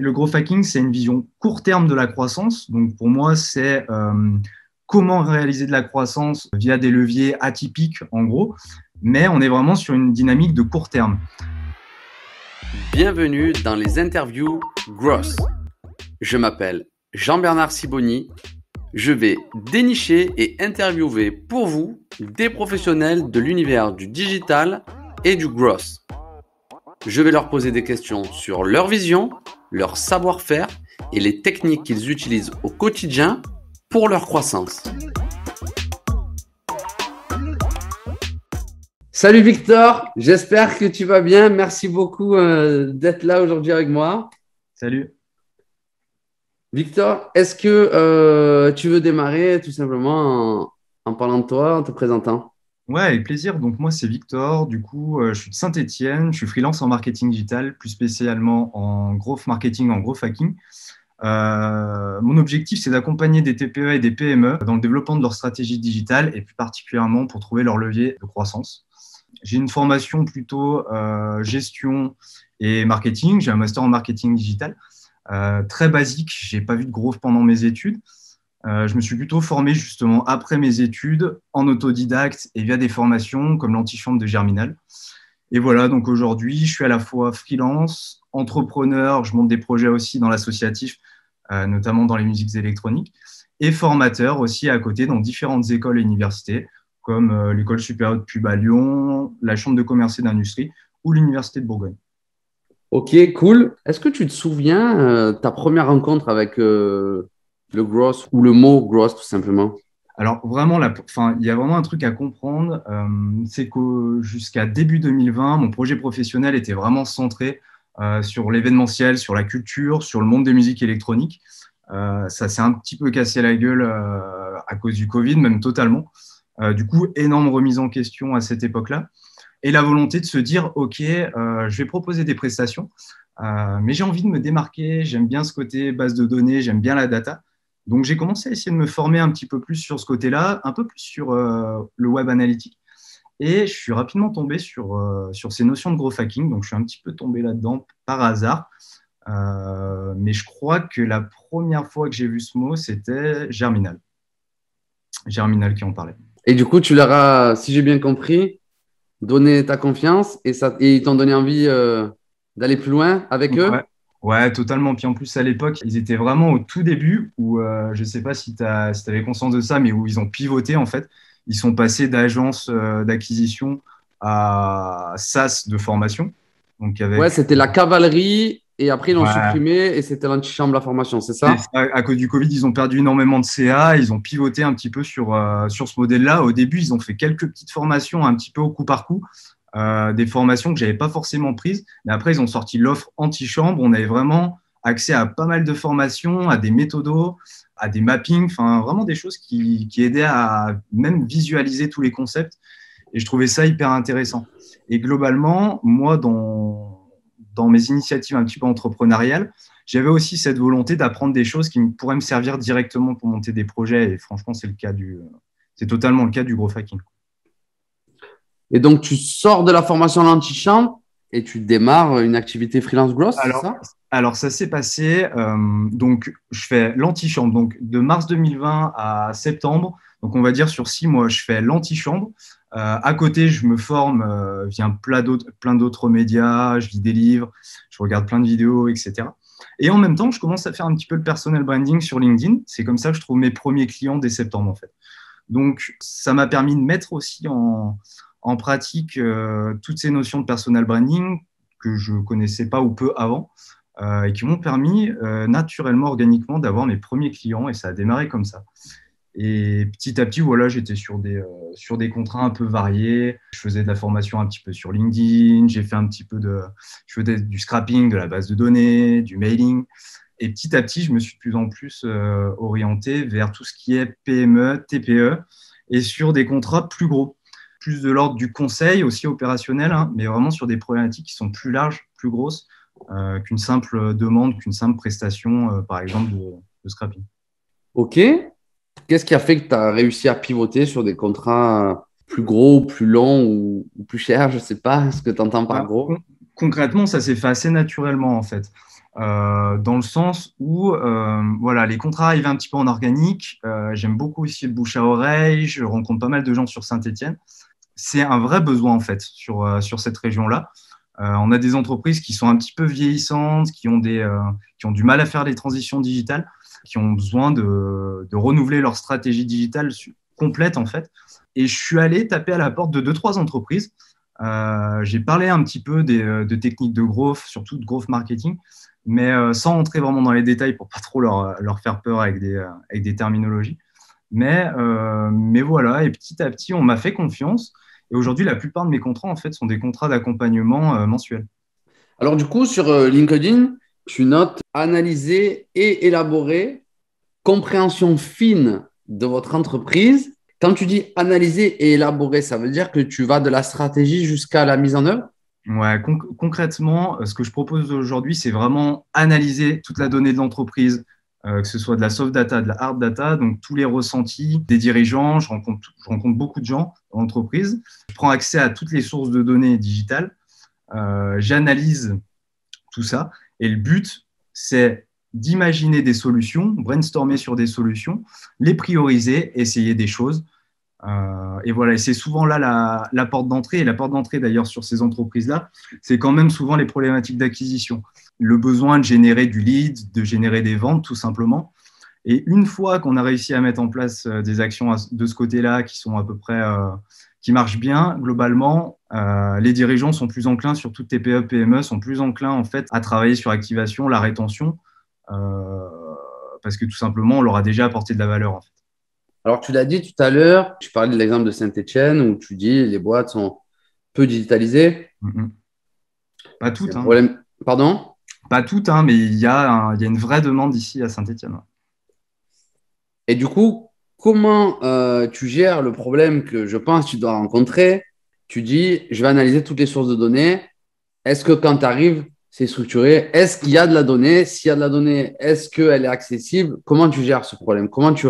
Le growth hacking, c'est une vision court terme de la croissance. Donc, pour moi, c'est comment réaliser de la croissance via des leviers atypiques, en gros. Mais on est vraiment sur une dynamique de court terme. Bienvenue dans les interviews Growth. Je m'appelle Jean-Bernard Sibony. Je vais dénicher et interviewer pour vous des professionnels de l'univers du digital et du growth. Je vais leur poser des questions sur leur vision, leur savoir-faire et les techniques qu'ils utilisent au quotidien pour leur croissance. Salut Victor, j'espère que tu vas bien. Merci beaucoup d'être là aujourd'hui avec moi. Salut. Victor, est-ce que tu veux démarrer tout simplement en parlant de toi, en te présentant? Ouais, avec plaisir. Donc, moi, c'est Victor. Du coup, je suis de Saint-Étienne. Je suis freelance en marketing digital, plus spécialement en growth marketing, en growth hacking. Mon objectif, c'est d'accompagner des TPE et des PME dans le développement de leur stratégie digitale et plus particulièrement pour trouver leur levier de croissance. J'ai une formation plutôt gestion et marketing. J'ai un master en marketing digital. Très basique, je n'ai pas vu de growth pendant mes études. Je me suis plutôt formé justement après mes études en autodidacte et via des formations comme l'antichambre de Germinal. Et voilà, donc aujourd'hui, je suis à la fois freelance, entrepreneur, je monte des projets aussi dans l'associatif, notamment dans les musiques électroniques, et formateur aussi à côté dans différentes écoles et universités, comme l'École supérieure de pub à Lyon, la Chambre de commerce et d'industrie ou l'Université de Bourgogne. Ok, cool. Est-ce que tu te souviens ta première rencontre avec le growth ou le mot growth tout simplement? Alors vraiment, il y a vraiment un truc à comprendre, c'est que jusqu'à début 2020, mon projet professionnel était vraiment centré sur l'événementiel, sur la culture, sur le monde des musiques électroniques. Ça s'est un petit peu cassé la gueule à cause du Covid, même totalement. Du coup, énorme remise en question à cette époque-là. Et la volonté de se dire, OK, je vais proposer des prestations, mais j'ai envie de me démarquer, j'aime bien ce côté base de données, j'aime bien la data. Donc, j'ai commencé à essayer de me former un petit peu plus sur ce côté-là, un peu plus sur le web analytique. Et je suis rapidement tombé sur ces notions de growth hacking. Donc, je suis un petit peu tombé là-dedans par hasard. Mais je crois que la première fois que j'ai vu ce mot, c'était Germinal. Germinal qui en parlait. Et du coup, tu leur as, si j'ai bien compris, donné ta confiance et ils t'ont donné envie d'aller plus loin avec eux? Ouais, ouais, totalement. Puis en plus, à l'époque, ils étaient vraiment au tout début où, je ne sais pas si tu avais conscience de ça, mais où ils ont pivoté en fait. Ils sont passés d'agence d'acquisition à SaaS de formation. Donc Ouais, avec, c'était la cavalerie et après ils l'ont ouais, supprimé et c'était l'antichambre de la formation, c'est c'est ça? ça. À cause du Covid, ils ont perdu énormément de CA. Ils ont pivoté un petit peu sur ce modèle-là. Au début, ils ont fait quelques petites formations un petit peu au coup par coup. Des formations que j'avais pas forcément prises. Mais après, ils ont sorti l'offre anti-chambre. On avait vraiment accès à pas mal de formations, à des méthodos, à des mappings, enfin vraiment des choses qui aidaient à même visualiser tous les concepts. Et je trouvais ça hyper intéressant. Et globalement, moi, dans mes initiatives un petit peu entrepreneuriales, j'avais aussi cette volonté d'apprendre des choses qui pourraient me servir directement pour monter des projets. Et franchement, c'est totalement le cas du growth hacking. Et donc tu sors de la formation à l'antichambre et tu démarres une activité freelance growth, c'est Alors, ça? alors, ça s'est passé. Donc, je fais l'antichambre. Donc, de mars 2020 à septembre, donc on va dire sur 6 mois, je fais l'antichambre. À côté, je me forme via plein d'autres médias. Je lis des livres, je regarde plein de vidéos, etc. Et en même temps, je commence à faire un petit peu le personal branding sur LinkedIn. C'est comme ça que je trouve mes premiers clients dès septembre, en fait. Donc, ça m'a permis de mettre aussi en pratique toutes ces notions de personal branding que je ne connaissais pas ou peu avant et qui m'ont permis naturellement, organiquement, d'avoir mes premiers clients et ça a démarré comme ça. Et petit à petit, voilà, j'étais sur des contrats un peu variés. Je faisais de la formation un petit peu sur LinkedIn, je faisais du scrapping de la base de données, du mailing. Et petit à petit, je me suis de plus en plus orienté vers tout ce qui est PME, TPE et sur des contrats plus gros, plus de l'ordre du conseil, aussi opérationnel, hein, mais vraiment sur des problématiques qui sont plus larges, plus grosses qu'une simple demande, qu'une simple prestation, par exemple, de scrapping. Ok. Qu'est-ce qui a fait que tu as réussi à pivoter sur des contrats plus gros, plus longs ou plus chers? Je ne sais pas ce que tu entends par Bah, gros. concrètement, ça s'est fait assez naturellement, en fait. dans le sens où voilà, les contrats arrivent un petit peu en organique. J'aime beaucoup aussi le bouche à oreille. Je rencontre pas mal de gens sur Saint-Étienne. C'est un vrai besoin en fait sur cette région-là. On a des entreprises qui sont un petit peu vieillissantes, qui ont du mal à faire les transitions digitales, qui ont besoin de renouveler leur stratégie digitale complète en fait. Et je suis allé taper à la porte de deux, trois entreprises. J'ai parlé un petit peu de techniques de growth, surtout de growth marketing, mais sans entrer vraiment dans les détails pour pas trop leur faire peur avec des terminologies. Mais voilà, et petit à petit, on m'a fait confiance. Et aujourd'hui, la plupart de mes contrats, en fait, sont des contrats d'accompagnement mensuels. Alors, du coup, sur LinkedIn, tu notes analyser et élaborer, compréhension fine de votre entreprise. Quand tu dis analyser et élaborer, ça veut dire que tu vas de la stratégie jusqu'à la mise en œuvre? Ouais, concrètement, ce que je propose aujourd'hui, c'est vraiment analyser toute la donnée de l'entreprise, que ce soit de la soft data, de la hard data, donc tous les ressentis des dirigeants. Je rencontre beaucoup de gens dans l'entreprise. Je prends accès à toutes les sources de données digitales. J'analyse tout ça. Et le but, c'est d'imaginer des solutions, brainstormer sur des solutions, les prioriser, essayer des choses. Et voilà, et c'est souvent là la porte d'entrée. Et la porte d'entrée, d'ailleurs, sur ces entreprises-là, c'est quand même souvent les problématiques d'acquisition. Le besoin de générer du lead, de générer des ventes, tout simplement. Et une fois qu'on a réussi à mettre en place des actions de ce côté-là qui sont à peu près, qui marchent bien, globalement, les dirigeants sont plus enclins, sur toutes TPE, PME, sont plus enclins en fait à travailler sur l'activation, la rétention, euh, parce que tout simplement, on leur a déjà apporté de la valeur en fait. Alors, tu l'as dit tout à l'heure, tu parlais de l'exemple de Saint-Étienne où tu dis les boîtes sont peu digitalisées. Mm-hmm. Pas C'est toutes, un hein. problème. Pardon? Pas toutes, hein, mais il y a une vraie demande ici à Saint-Étienne. Et du coup, comment tu gères le problème que je pense que tu dois rencontrer? Tu dis, je vais analyser toutes les sources de données. Est-ce que quand tu arrives, c'est structuré? Est-ce qu'il y a de la donnée? S'il y a de la donnée, est-ce qu'elle est accessible? Comment tu gères ce problème? Comment tu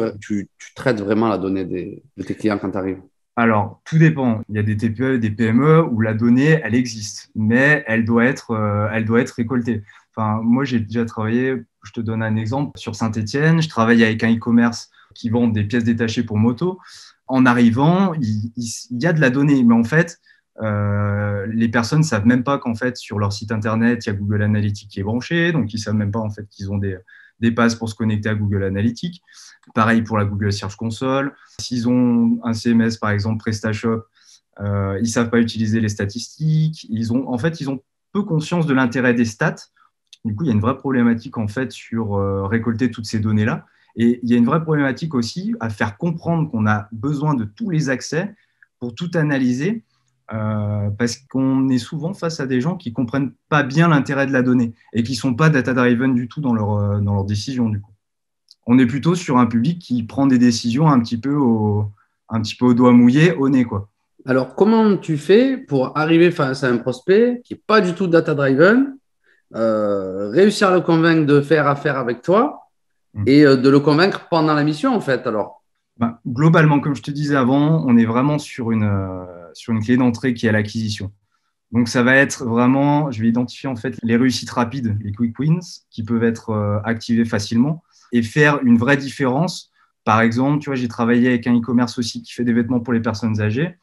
traites vraiment la donnée de tes clients quand tu arrives? Alors, tout dépend. Il y a des TPE et des PME où la donnée, elle existe, mais elle doit être récoltée. Enfin, moi, j'ai déjà travaillé, je te donne un exemple, sur Saint-Étienne. Je travaille avec un e-commerce qui vend des pièces détachées pour moto. En arrivant, il y a de la donnée, mais en fait, les personnes ne savent même pas qu'en fait, sur leur site Internet, il y a Google Analytics qui est branché, donc ils ne savent même pas en fait qu'ils ont des passes pour se connecter à Google Analytics. Pareil pour la Google Search Console. S'ils ont un CMS, par exemple PrestaShop, ils ne savent pas utiliser les statistiques. En fait, ils ont peu conscience de l'intérêt des stats. Du coup, il y a une vraie problématique en fait sur récolter toutes ces données-là. Et il y a une vraie problématique aussi à faire comprendre qu'on a besoin de tous les accès pour tout analyser, parce qu'on est souvent face à des gens qui ne comprennent pas bien l'intérêt de la donnée et qui ne sont pas data-driven du tout dans leur décision, du coup. On est plutôt sur un public qui prend des décisions un petit peu au doigt mouillé, au nez, quoi. Alors, comment tu fais pour arriver face à un prospect qui n'est pas du tout data-driven, réussir à le convaincre de faire affaire avec toi et de le convaincre pendant la mission, en fait, alors? Ben, globalement, comme je te disais avant, on est vraiment sur une clé d'entrée qui est l'acquisition. Donc, ça va être vraiment, je vais identifier en fait les réussites rapides, les quick wins, qui peuvent être activés facilement et faire une vraie différence. Par exemple, tu vois, j'ai travaillé avec un e-commerce aussi qui fait des vêtements pour les personnes âgées.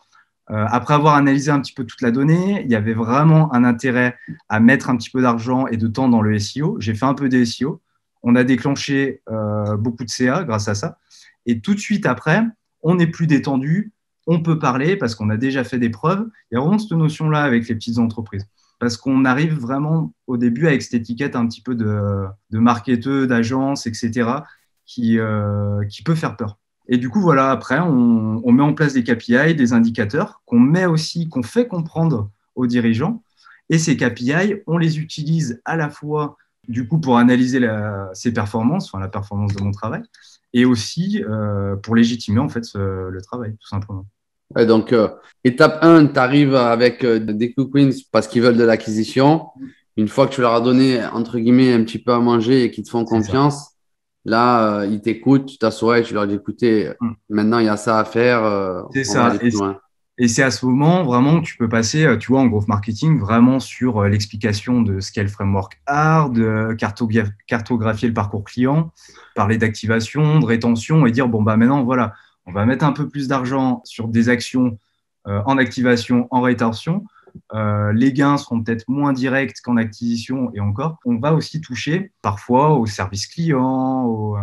Après avoir analysé un petit peu toute la donnée, il y avait vraiment un intérêt à mettre un petit peu d'argent et de temps dans le SEO. J'ai fait un peu des SEO. On a déclenché beaucoup de CA grâce à ça. Et tout de suite après, on est plus détendu, on peut parler parce qu'on a déjà fait des preuves. Il y a vraiment cette notion-là avec les petites entreprises. Parce qu'on arrive vraiment au début avec cette étiquette un petit peu de marketeur, d'agence, etc., qui peut faire peur. Et du coup, voilà, après, on met en place des KPI, des indicateurs qu'on fait comprendre aux dirigeants. Et ces KPI, on les utilise à la fois, du coup, pour analyser ses performances, enfin la performance de mon travail, et aussi pour légitimer, en fait, le travail, tout simplement. Ouais, donc, étape 1, tu arrives avec des quick wins parce qu'ils veulent de l'acquisition. Une fois que tu leur as donné, entre guillemets, un petit peu à manger et qu'ils te font C'est ça. confiance, là, ils t'écoutent, tu t'assois et tu leur dis, écoutez, Mm. maintenant, il y a ça à faire, C'est on va ça. aller plus loin. Et c'est à ce moment vraiment que tu peux passer, tu vois, en growth marketing, vraiment sur l'explication de ce qu'est le framework hard, de cartographier le parcours client, parler d'activation, de rétention et dire, bon, bah maintenant, voilà, on va mettre un peu plus d'argent sur des actions en activation, en rétention. Les gains seront peut-être moins directs qu'en acquisition et encore. On va aussi toucher parfois au service client, au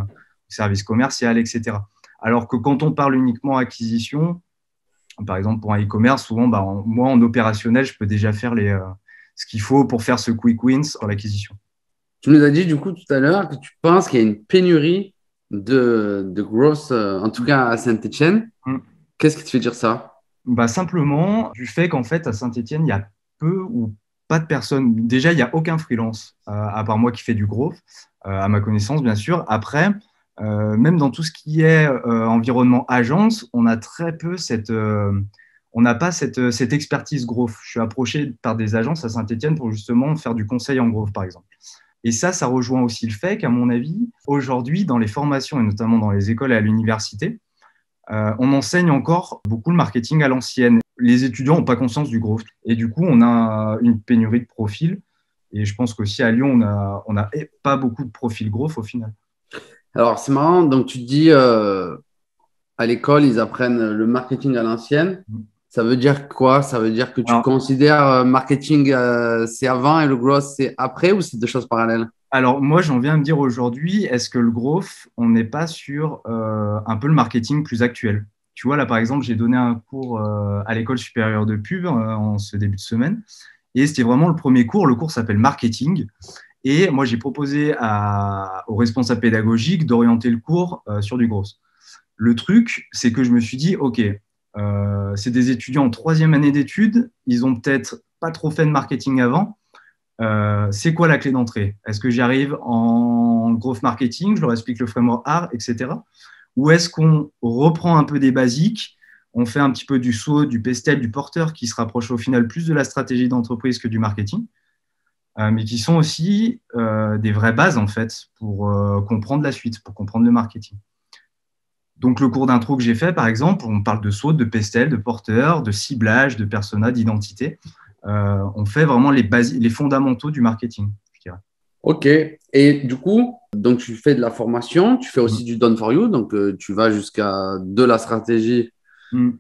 service commercial, etc. Alors que quand on parle uniquement acquisition, par exemple, pour un e-commerce, souvent, bah, moi, en opérationnel, je peux déjà faire ce qu'il faut pour faire ce quick wins en l'acquisition. Tu nous as dit du coup tout à l'heure que tu penses qu'il y a une pénurie de growth, en tout cas à Saint-Étienne. Mm. Qu'est-ce qui te fait dire ça? Bah, simplement, du fait qu'en fait, à Saint-Étienne, il y a peu ou pas de personnes. Déjà, il n'y a aucun freelance, à part moi qui fait du growth, à ma connaissance, bien sûr. Après, même dans tout ce qui est environnement agence, on a très peu on n'a pas cette expertise growth. Je suis approché par des agences à Saint-Étienne pour justement faire du conseil en growth, par exemple. Et ça rejoint aussi le fait qu'à mon avis, aujourd'hui, dans les formations et notamment dans les écoles et à l'université, on enseigne encore beaucoup le marketing à l'ancienne. Les étudiants n'ont pas conscience du growth. Et du coup, on a une pénurie de profils. Et je pense qu'aussi à Lyon, on a pas beaucoup de profils growth au final. Alors, c'est marrant. Donc, tu te dis, à l'école, ils apprennent le marketing à l'ancienne. Ça veut dire quoi? Ça veut dire que tu Alors, considères marketing, c'est avant et le growth, c'est après ou c'est deux choses parallèles? alors, moi, j'en viens à me dire aujourd'hui, est-ce que le growth, on n'est pas sur un peu le marketing plus actuel? Tu vois, là, par exemple, j'ai donné un cours à l'école supérieure de pub en ce début de semaine. Et c'était vraiment le premier cours. Le cours s'appelle Marketing. Et moi, j'ai proposé aux responsables pédagogiques d'orienter le cours sur du growth. Le truc, c'est que je me suis dit, OK, c'est des étudiants en troisième année d'études. Ils ont peut-être pas trop fait de marketing avant. C'est quoi la clé d'entrée? Est-ce que j'arrive en growth marketing, je leur explique le framework art, etc. Ou est-ce qu'on reprend un peu des basiques, on fait un petit peu du SWOT, du PESTEL, du porteur qui se rapproche au final plus de la stratégie d'entreprise que du marketing, mais qui sont aussi des vraies bases en fait pour comprendre la suite, pour comprendre le marketing. Donc le cours d'intro que j'ai fait, par exemple, on parle de SWOT, de PESTEL, de porteur, de ciblage, de persona, d'identité. On fait vraiment les fondamentaux du marketing, je dirais. Ok. Et du coup, donc tu fais de la formation, tu fais aussi du done for you, donc tu vas jusqu'à de la stratégie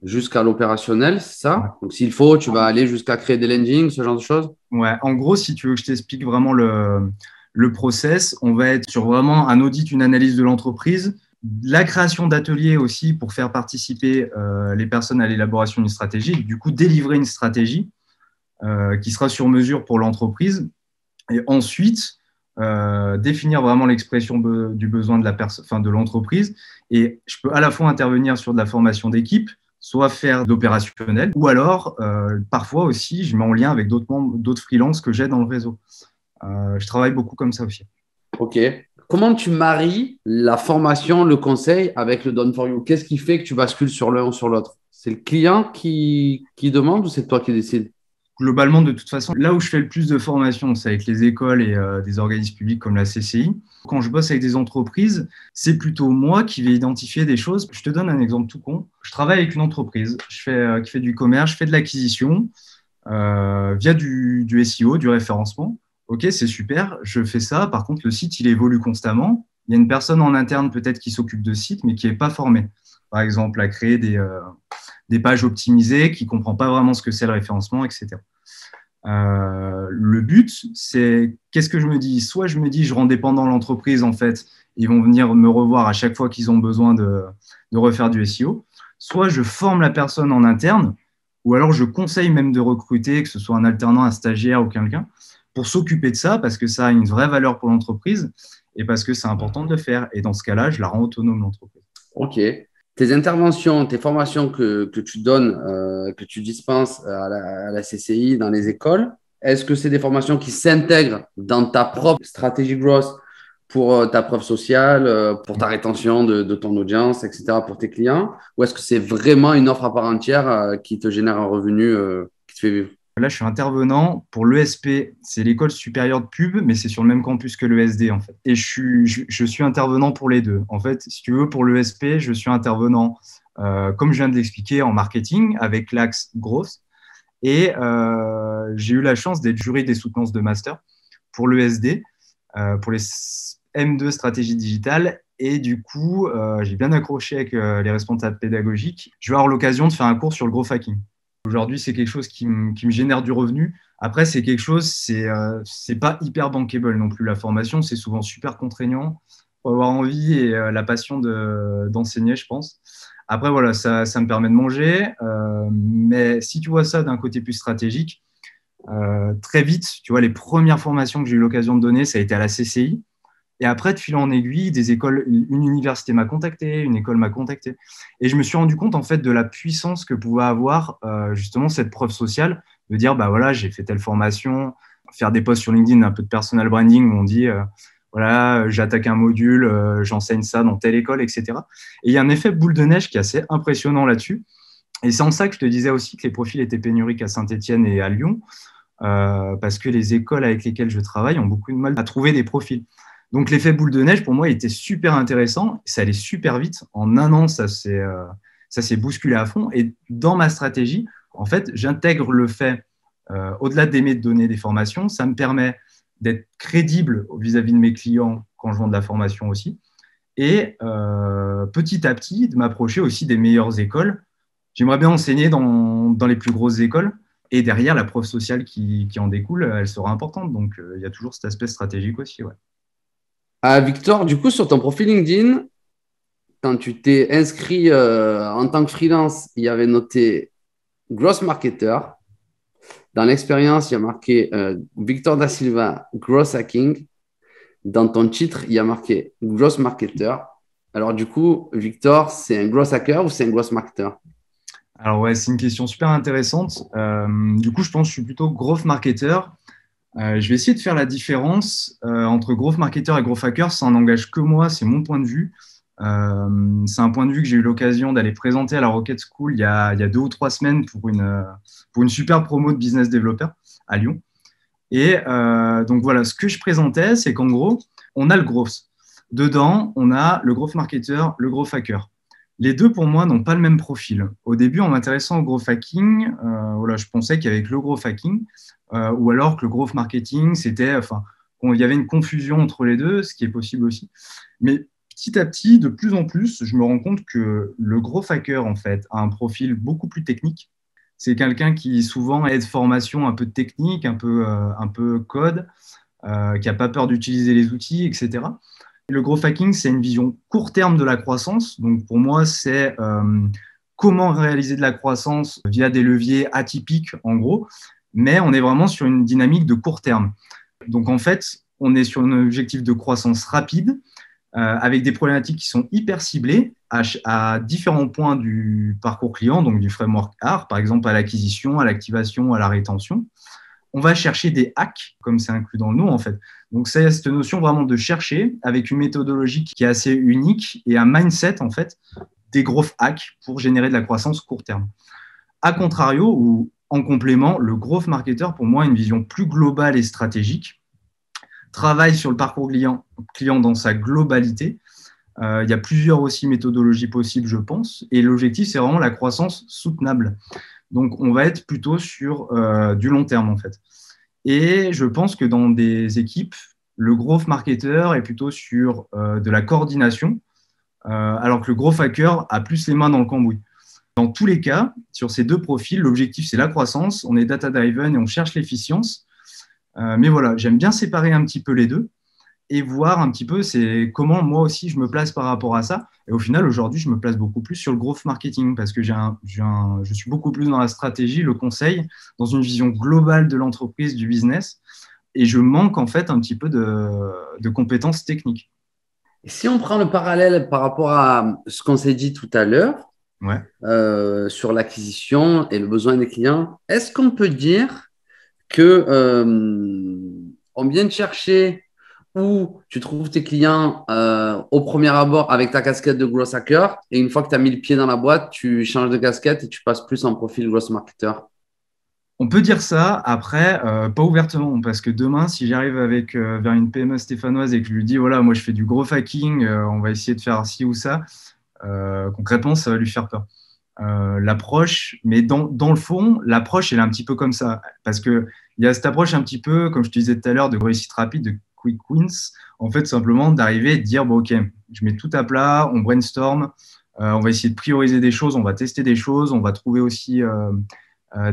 jusqu'à l'opérationnel, c'est Ouais. ça? Donc s'il faut, tu vas aller jusqu'à créer des landings, ce genre de choses? Ouais. En gros, si tu veux que je t'explique vraiment le process, on va être sur vraiment un audit, une analyse de l'entreprise, la création d'ateliers aussi pour faire participer les personnes à l'élaboration d'une stratégie, du coup délivrer une stratégie qui sera sur mesure pour l'entreprise. Et ensuite, définir vraiment l'expression du besoin de l'entreprise. Et je peux à la fois intervenir sur de la formation d'équipe, soit faire de l'opérationnel, ou alors, parfois aussi, je mets en lien avec d'autres freelances que j'ai dans le réseau. Je travaille beaucoup comme ça aussi. Ok. Comment tu maries la formation, le conseil avec le done for you? Qu'est-ce qui fait que tu bascules sur l'un ou sur l'autre? C'est le client qui demande ou c'est toi qui décides? Globalement, de toute façon, là où je fais le plus de formation, c'est avec les écoles et des organismes publics comme la CCI. Quand je bosse avec des entreprises, c'est plutôt moi qui vais identifier des choses. Je te donne un exemple tout con. Je travaille avec une entreprise qui fait du commerce, je fais de l'acquisition via du SEO, du référencement. Ok, c'est super, je fais ça. Par contre, le site, il évolue constamment. Il y a une personne en interne peut-être qui s'occupe de ce site, mais qui n'est pas formée. Par exemple, à créer des pages optimisées, qui ne comprend pas vraiment ce que c'est le référencement, etc. Le but, c'est qu'est-ce que je me dis? Soit je me dis, je rends dépendant l'entreprise, en fait, ils vont venir me revoir à chaque fois qu'ils ont besoin de refaire du SEO. Soit je forme la personne en interne, ou alors je conseille même de recruter, que ce soit un alternant, un stagiaire ou quelqu'un, pour s'occuper de ça, parce que ça a une vraie valeur pour l'entreprise et parce que c'est important de le faire. Et dans ce cas-là, je la rends autonome, l'entreprise. Ok. Tes interventions, tes formations que tu donnes, que tu dispenses à la CCI dans les écoles, est-ce que c'est des formations qui s'intègrent dans ta propre stratégie growth pour ta preuve sociale, pour ta rétention de ton audience, etc., pour tes clients? Ou est-ce que c'est vraiment une offre à part entière qui te génère un revenu qui te fait vivre? Là, je suis intervenant pour l'ESP, c'est l'école supérieure de pub, mais c'est sur le même campus que l'ESD, en fait. Et je suis intervenant pour les deux. En fait, si tu veux, pour l'ESP, je suis intervenant comme je viens de l'expliquer, en marketing avec l'axe growth. Et j'ai eu la chance d'être jury des soutenances de master pour l'ESD, pour les M2 stratégie digitale. Et du coup, j'ai bien accroché avec les responsables pédagogiques. Je vais avoir l'occasion de faire un cours sur le growth hacking. Aujourd'hui, c'est quelque chose qui me génère du revenu. Après, c'est quelque chose, c'est pas hyper bankable non plus. La formation, c'est souvent super contraignant. Il faut avoir envie et la passion d'enseigner, je pense. Après, voilà, ça me permet de manger. Mais si tu vois ça d'un côté plus stratégique, très vite, tu vois, les premières formations que j'ai eu l'occasion de donner, ça a été à la CCI. Et après, de fil en aiguille, des écoles, une université m'a contacté, une école m'a contacté. Et je me suis rendu compte, en fait, de la puissance que pouvait avoir justement cette preuve sociale, de dire, bah voilà, j'ai fait telle formation, faire des posts sur LinkedIn, un peu de personal branding, où on dit, voilà, j'attaque un module, j'enseigne ça dans telle école, etc. Et il y a un effet boule de neige qui est assez impressionnant là-dessus. Et c'est en ça que je te disais aussi que les profils étaient pénuriques à Saint-Étienne et à Lyon, parce que les écoles avec lesquelles je travaille ont beaucoup de mal à trouver des profils. Donc, l'effet boule de neige, pour moi, était super intéressant. Ça allait super vite. En un an, ça s'est bousculé à fond. Et dans ma stratégie, en fait, j'intègre le fait, au-delà d'aimer de donner des formations, ça me permet d'être crédible vis-à-vis de mes clients quand je vends de la formation aussi. Et petit à petit, de m'approcher aussi des meilleures écoles. J'aimerais bien enseigner dans les plus grosses écoles. Et derrière, la preuve sociale qui en découle, elle sera importante. Donc, il y a toujours cet aspect stratégique aussi, ouais. Victor, du coup, sur ton profil LinkedIn, quand tu t'es inscrit en tant que freelance, il y avait noté Gross Marketer. Dans l'expérience, il y a marqué Victor Da Silva, Gross Hacking. Dans ton titre, il y a marqué Gross Marketer. Alors, du coup, Victor, c'est un Gross Hacker ou c'est un Gross Marketer? Alors, ouais, c'est une question super intéressante. Du coup, je pense que je suis plutôt growth marketer. Je vais essayer de faire la différence entre growth marketer et growth hacker. Ça n'engage que moi, c'est mon point de vue. C'est un point de vue que j'ai eu l'occasion d'aller présenter à la Rocket School il y a 2 ou 3 semaines pour une super promo de business developer à Lyon. Et donc voilà, ce que je présentais, c'est qu'en gros, on a le growth. Dedans, on a le growth marketer, le growth hacker. Les deux, pour moi, n'ont pas le même profil. Au début, en m'intéressant au growth hacking, voilà, je pensais qu'avec le growth hacking, ou alors que le growth marketing, c'était, enfin, il y avait une confusion entre les deux, ce qui est possible aussi. Mais petit à petit, de plus en plus, je me rends compte que le growth hacker, en fait, a un profil beaucoup plus technique. C'est quelqu'un qui souvent est de formation un peu technique, un peu code, qui n'a pas peur d'utiliser les outils, etc. Le growth hacking, c'est une vision court terme de la croissance. Donc, pour moi, c'est comment réaliser de la croissance via des leviers atypiques, en gros. Mais on est vraiment sur une dynamique de court terme. Donc, en fait, on est sur un objectif de croissance rapide avec des problématiques qui sont hyper ciblées à différents points du parcours client, donc du framework AR, par exemple à l'acquisition, à l'activation, à la rétention. On va chercher des hacks, comme c'est inclus dans le nom, en fait. Donc, c'est cette notion vraiment de chercher avec une méthodologie qui est assez unique et un mindset, en fait, des growth hacks pour générer de la croissance court terme. A contrario, ou en complément, le growth marketer, pour moi, a une vision plus globale et stratégique, travaille sur le parcours client dans sa globalité. Il y a plusieurs aussi méthodologies possibles, je pense, et l'objectif, c'est vraiment la croissance soutenable. Donc, on va être plutôt sur du long terme, en fait. Et je pense que dans des équipes, le growth marketer est plutôt sur de la coordination, alors que le growth hacker a plus les mains dans le cambouis. Dans tous les cas, sur ces deux profils, l'objectif, c'est la croissance. On est data-driven et on cherche l'efficience. Mais voilà, j'aime bien séparer un petit peu les deux et voir un petit peu c'est comment moi aussi je me place par rapport à ça. Et au final, aujourd'hui, je me place beaucoup plus sur le growth marketing parce que je suis beaucoup plus dans la stratégie, le conseil, dans une vision globale de l'entreprise, du business. Et je manque en fait un petit peu de compétences techniques. Si on prend le parallèle par rapport à ce qu'on s'est dit tout à l'heure, Ouais. sur l'acquisition et le besoin des clients, est-ce qu'on peut dire que on vient de chercher où tu trouves tes clients au premier abord avec ta casquette de growth hacker et une fois que tu as mis le pied dans la boîte, tu changes de casquette et tu passes plus en profil growth marketer? On peut dire ça, après, pas ouvertement, parce que demain, si j'arrive vers une PME stéphanoise et que je lui dis, voilà, moi je fais du growth hacking, on va essayer de faire ci ou ça, concrètement, ça va lui faire peur. L'approche, mais dans le fond, l'approche, elle est un petit peu comme ça. Parce qu'il y a cette approche un petit peu, comme je te disais tout à l'heure, de réussite rapide, de quick wins. En fait, simplement d'arriver et de dire, bon, OK, je mets tout à plat, on brainstorm, on va essayer de prioriser des choses, on va tester des choses, on va trouver aussi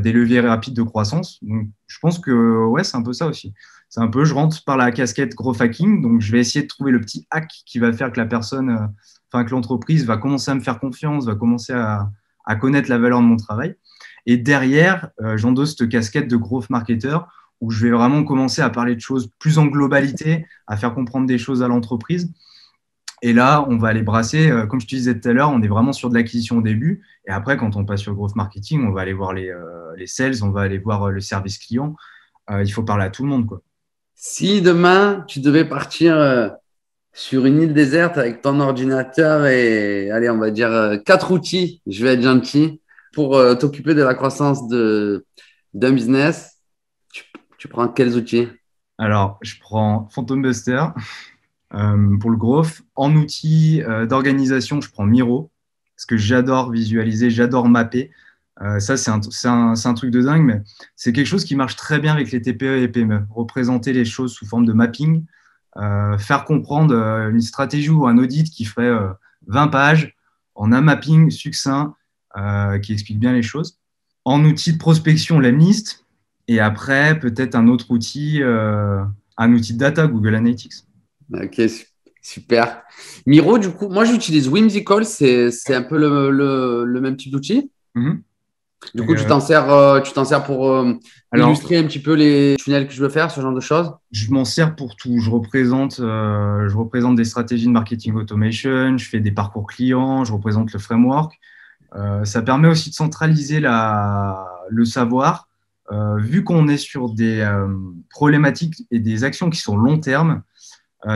des leviers rapides de croissance. Donc, je pense que ouais, c'est un peu ça aussi. C'est un peu, je rentre par la casquette growth hacking, donc je vais essayer de trouver le petit hack qui va faire que la personne, que l'entreprise va commencer à me faire confiance, va commencer à connaître la valeur de mon travail. Et derrière, j'endosse cette casquette de growth marketer où je vais vraiment commencer à parler de choses plus en globalité, à faire comprendre des choses à l'entreprise. Et là, on va aller brasser, comme je te disais tout à l'heure, on est vraiment sur de l'acquisition au début. Et après, quand on passe sur le growth marketing, on va aller voir les sales, on va aller voir le service client. Il faut parler à tout le monde, quoi. Si demain, tu devais partir sur une île déserte avec ton ordinateur et, allez, on va dire 4 outils, je vais être gentil, pour t'occuper de la croissance d'un business, tu prends quels outils? Alors, je prends Phantom Buster pour le growth. En outil d'organisation, je prends Miro, parce que j'adore visualiser, j'adore mapper. Ça, c'est un truc de dingue, mais c'est quelque chose qui marche très bien avec les TPE et PME. Représenter les choses sous forme de mapping, faire comprendre une stratégie ou un audit qui ferait 20 pages en un mapping succinct qui explique bien les choses. En outil de prospection, l'Emlist, et après, peut-être un autre outil, un outil de data, Google Analytics. Ok, super. Miro, du coup, moi j'utilise Whimsical, c'est un peu le même type d'outil. Mm-hmm. Du coup, tu t'en sers pour Alors, illustrer un petit peu les tunnels que je veux faire, ce genre de choses. je m'en sers pour tout. Je représente des stratégies de marketing automation, je fais des parcours clients, je représente le framework. Ça permet aussi de centraliser le savoir. Vu qu'on est sur des problématiques et des actions qui sont long terme,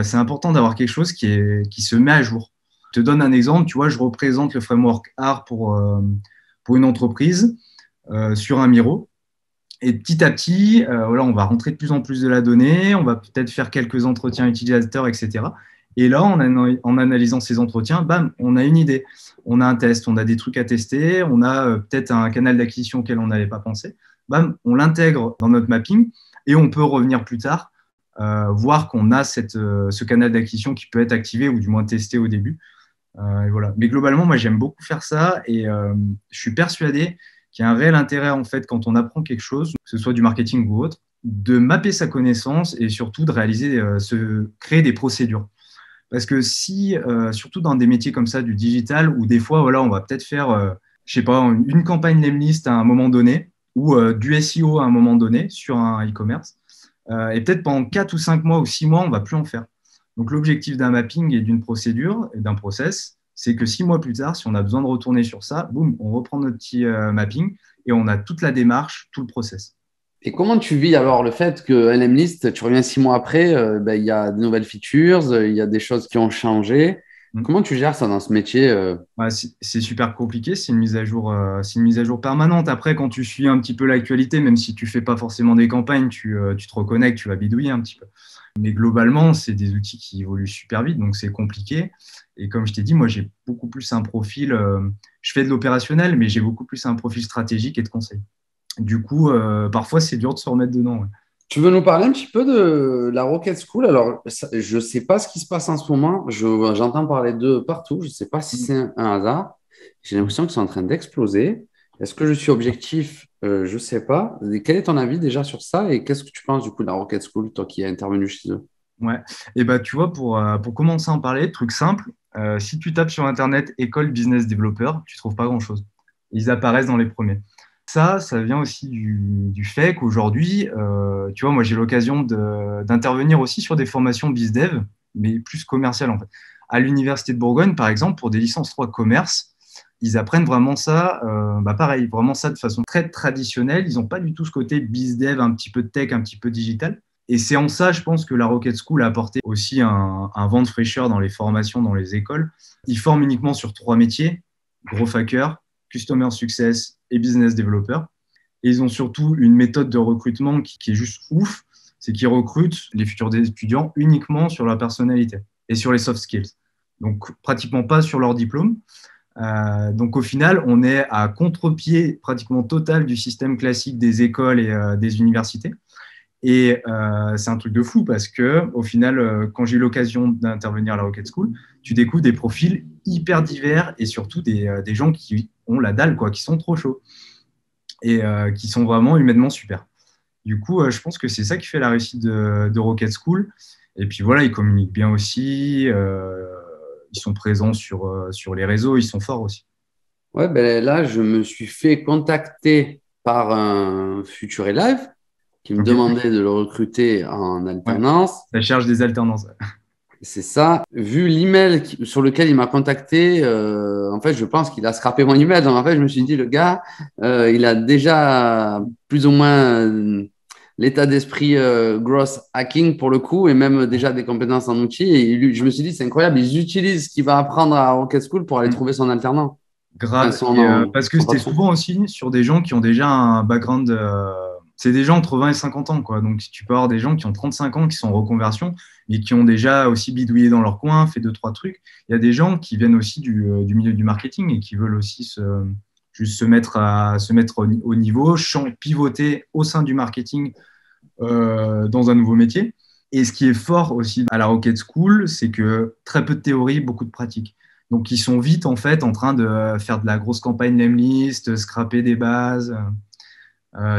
c'est important d'avoir quelque chose qui se met à jour. Je te donne un exemple. Tu vois, je représente le framework art pour une entreprise sur un Miro. Et petit à petit, voilà, on va rentrer de plus en plus de la donnée, on va peut-être faire quelques entretiens utilisateurs, etc. Et là, en analysant ces entretiens, bam, on a une idée. On a un test, on a des trucs à tester, on a peut-être un canal d'acquisition auquel on n'avait pas pensé. Bam, on l'intègre dans notre mapping et on peut revenir plus tard, voir qu'on a ce canal d'acquisition qui peut être activé ou du moins testé au début. Et voilà. Mais globalement, moi, j'aime beaucoup faire ça et je suis persuadé qu'il y a un réel intérêt, en fait, quand on apprend quelque chose, que ce soit du marketing ou autre, de mapper sa connaissance et surtout de créer des procédures. Parce que si, surtout dans des métiers comme ça, du digital, où des fois, voilà, on va peut-être faire, je sais pas, une campagne Lemlist à un moment donné, ou du SEO à un moment donné sur un e-commerce, et peut-être pendant 4 ou 5 mois ou 6 mois, on ne va plus en faire. Donc, l'objectif d'un mapping et d'une procédure et d'un process, c'est que 6 mois plus tard, si on a besoin de retourner sur ça, boum, on reprend notre petit mapping et on a toute la démarche, tout le process. Et comment tu vis alors le fait que LMList, tu reviens 6 mois après, il y a de nouvelles features, il y a des choses qui ont changé. Comment tu gères ça dans ce métier Ouais, c'est super compliqué, c'est une mise à jour, permanente. Après, quand tu suis un petit peu l'actualité, même si tu fais pas forcément des campagnes, tu te reconnectes, tu vas bidouiller un petit peu. Mais globalement, c'est des outils qui évoluent super vite, donc c'est compliqué. Et comme je t'ai dit, moi, j'ai beaucoup plus un profil, je fais de l'opérationnel, mais j'ai beaucoup plus un profil stratégique et de conseil. Du coup, parfois, c'est dur de se remettre dedans. Ouais. Tu veux nous parler un petit peu de la Rocket School? Alors, je ne sais pas ce qui se passe en ce moment. J'entends parler d'eux partout. Je ne sais pas si c'est un hasard. J'ai l'impression qu'ils sont en train d'exploser. Est-ce que je suis objectif? Je ne sais pas. Et quel est ton avis déjà sur ça? Et qu'est-ce que tu penses du coup de la Rocket School, toi qui es intervenu chez eux? Ouais. Et bah, tu vois, pour commencer à en parler, truc simple, si tu tapes sur Internet École Business Developer, tu ne trouves pas grand-chose. Ils apparaissent dans les premiers. Ça vient aussi du fait qu'aujourd'hui, tu vois, moi j'ai l'occasion d'intervenir aussi sur des formations BizDev, mais plus commerciales en fait. À l'Université de Bourgogne, par exemple, pour des licences 3 commerce, ils apprennent vraiment ça, pareil, vraiment ça de façon très traditionnelle. Ils n'ont pas du tout ce côté BizDev, un petit peu de tech, un petit peu digital. Et c'est en ça, je pense, que la Rocket School a apporté aussi un vent de fraîcheur dans les formations, dans les écoles. Ils forment uniquement sur 3 métiers, Growth Hacker, Customer Success et Business Developer. Et ils ont surtout une méthode de recrutement qui est juste ouf, c'est qu'ils recrutent les futurs étudiants uniquement sur leur personnalité et sur les soft skills. donc pratiquement pas sur leur diplôme. Donc au final, on est à contre-pied pratiquement total du système classique des écoles et des universités. Et c'est un truc de fou parce que au final, quand j'ai eu l'occasion d'intervenir à la Rocket School, tu découvres des profils hyper divers et surtout des gens qui ont la dalle, quoi, qui sont trop chauds et qui sont vraiment humainement super. Du coup, je pense que c'est ça qui fait la réussite de Rocket School. Et puis voilà, ils communiquent bien aussi, ils sont présents sur les réseaux, ils sont forts aussi. Ouais, ben là, je me suis fait contacter par un futur élève qui me Ok. demandait de le recruter en Ouais, alternance. ça cherche des alternances. C'est ça. Vu l'email sur lequel il m'a contacté, en fait, je pense qu'il a scrappé mon email. Donc, en fait, je me suis dit, le gars, il a déjà plus ou moins l'état d'esprit gross hacking pour le coup, et même déjà des compétences en outils. Et je me suis dit, c'est incroyable, ils utilisent ce qu'il va apprendre à Rocket School pour aller trouver son alternant. Enfin, Grave. Et, parce que son c'était patron. souvent aussi sur des gens qui ont déjà un background. C'est des gens entre 20 et 50 ans, quoi. Donc, tu peux avoir des gens qui ont 35 ans, qui sont en reconversion, mais qui ont déjà aussi bidouillé dans leur coin, fait deux, trois trucs. Il y a des gens qui viennent aussi du milieu du marketing et qui veulent aussi juste se mettre au niveau, pivoter au sein du marketing dans un nouveau métier. Et ce qui est fort aussi à la Rocket School, c'est que très peu de théorie, beaucoup de pratique. Donc, ils sont vite en fait en train de faire de la grosse campagne Lemlist, scraper des bases.